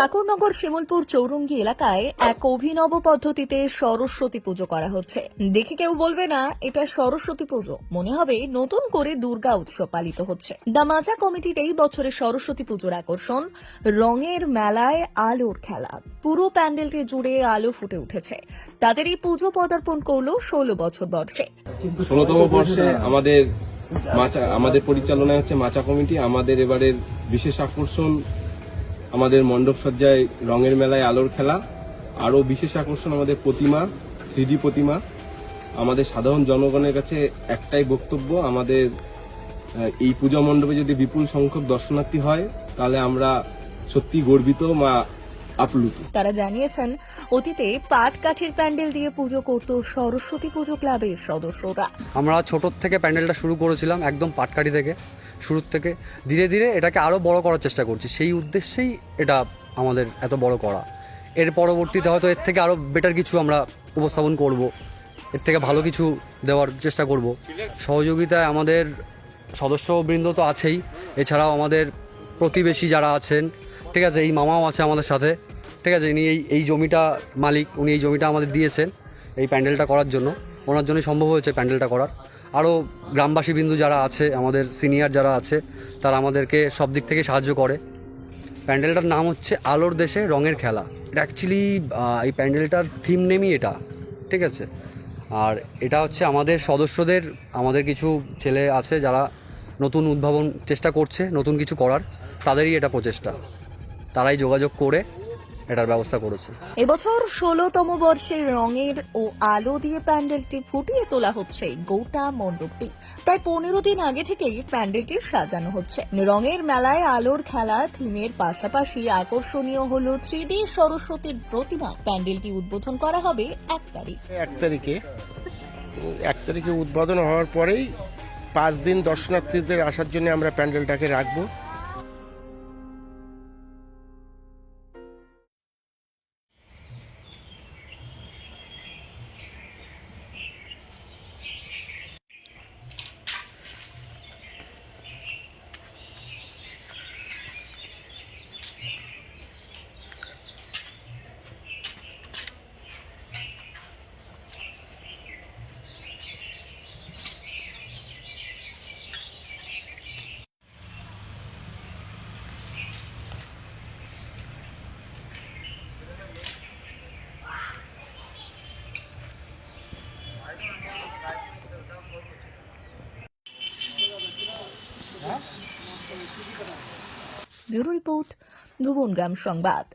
ঠাকুরনগর শিমুলপুর চৌরঙ্গি এলাকায় এক অভিনব পদ্ধতিতে সরস্বতী পুজো করা হচ্ছে। দেখে কেউ বলবে না এটা সরস্বতী পুজো, মনে হবে নতুন করে দুর্গা উৎসব পালিত হচ্ছে। দ্য মাজা কমিটির এই বছরের সরস্বতী পুজোর আকর্ষণ রঙের মেলায় আলোর খেলা। পুরো প্যান্ডেলটি জুড়ে আলো ফুটে উঠেছে। তাদের এই পুজো পদার্পণ করলো 16 বছর বর্ষে। 16তম বর্ষে আমাদের পরিচালনায় হচ্ছে মাচা কমিটি। আমাদের এবারের বিশেষ আকর্ষণ আমাদের মণ্ডপ সজ্জায় রঙের মেলায় আলোর খেলা। আরো বিশেষ আকর্ষণ আমাদের প্রতিমা, 3D প্রতিমা। আমাদের সাধারণ জনগণের কাছে একটাই বক্তব্য, আমাদের এই পূজা মণ্ডপে যদি বিপুল সংখ্যক দর্শনার্থী হয় তাহলে আমরা সত্যি গর্বিত বা আপ্লুত। তারা জানিয়েছেন অতীতে পাট কাঠের প্যান্ডেল দিয়ে পুজো করত সরস্বতী পুজো ক্লাবের সদস্যরা। আমরা ছোট থেকে প্যান্ডেলটা শুরু করেছিলাম একদম পাটকাঠি থেকে, শুরুর থেকে ধীরে ধীরে এটাকে আরও বড় করার চেষ্টা করছি। সেই উদ্দেশ্যেই এটা আমাদের এত বড় করা। এর পরবর্তীতে হয়তো এর থেকে আরও বেটার কিছু আমরা উপস্থাপন করব, এর থেকে ভালো কিছু দেওয়ার চেষ্টা করব। সহযোগিতায় আমাদের সদস্যবৃন্দ তো আছেই, এছাড়াও আমাদের প্রতিবেশী যারা আছেন, ঠিক আছে, এই মামাও আছে আমাদের সাথে, ঠিক আছে, ইনি এই জমিটা মালিক, উনি এই জমিটা আমাদের দিয়েছেন এই প্যান্ডেলটা করার জন্য, ওনার জন্যই সম্ভব হয়েছে প্যান্ডেলটা করার। আরও গ্রামবাসী বিন্দু যারা আছে, আমাদের সিনিয়র যারা আছে, তারা আমাদেরকে সব দিক থেকে সাহায্য করে। প্যান্ডেলটার নাম হচ্ছে আলোর দেশে রঙের খেলা। এটা অ্যাকচুয়ালি এই প্যান্ডেলটার থিম নেমই এটা, ঠিক আছে। আর এটা হচ্ছে আমাদের সদস্যদের, আমাদের কিছু ছেলে আছে যারা নতুন উদ্ভাবন চেষ্টা করছে, নতুন কিছু করার, তাদেরই এটা প্রচেষ্টা, তারাই যোগাযোগ করে এটার ব্যবস্থা করেছে। এবছর 16তম বর্ষের রঙের ও আলো দিয়ে প্যান্ডেলটি ফুটিয়ে তোলা হচ্ছে গোটা মণ্ডপটি। প্রায় 15 দিন আগে থেকেই প্যান্ডেলটি সাজানো হচ্ছে। রঙের মেলায় আলোর খেলা থিমের পাশাপাশি আকর্ষণীয় হলো 3D সরস্বতীর প্রতিমা। প্যান্ডেলটি উদ্বোধন করা হবে 1 তারিখে উদ্বোধন হওয়ার পরেই 5 দিন দর্শনার্থীদের আসার জন্য আমরা প্যান্ডেলটাকে রাখবো। ব্যুরো রিপোর্ট, ভুবনগ্রাম সংবাদ।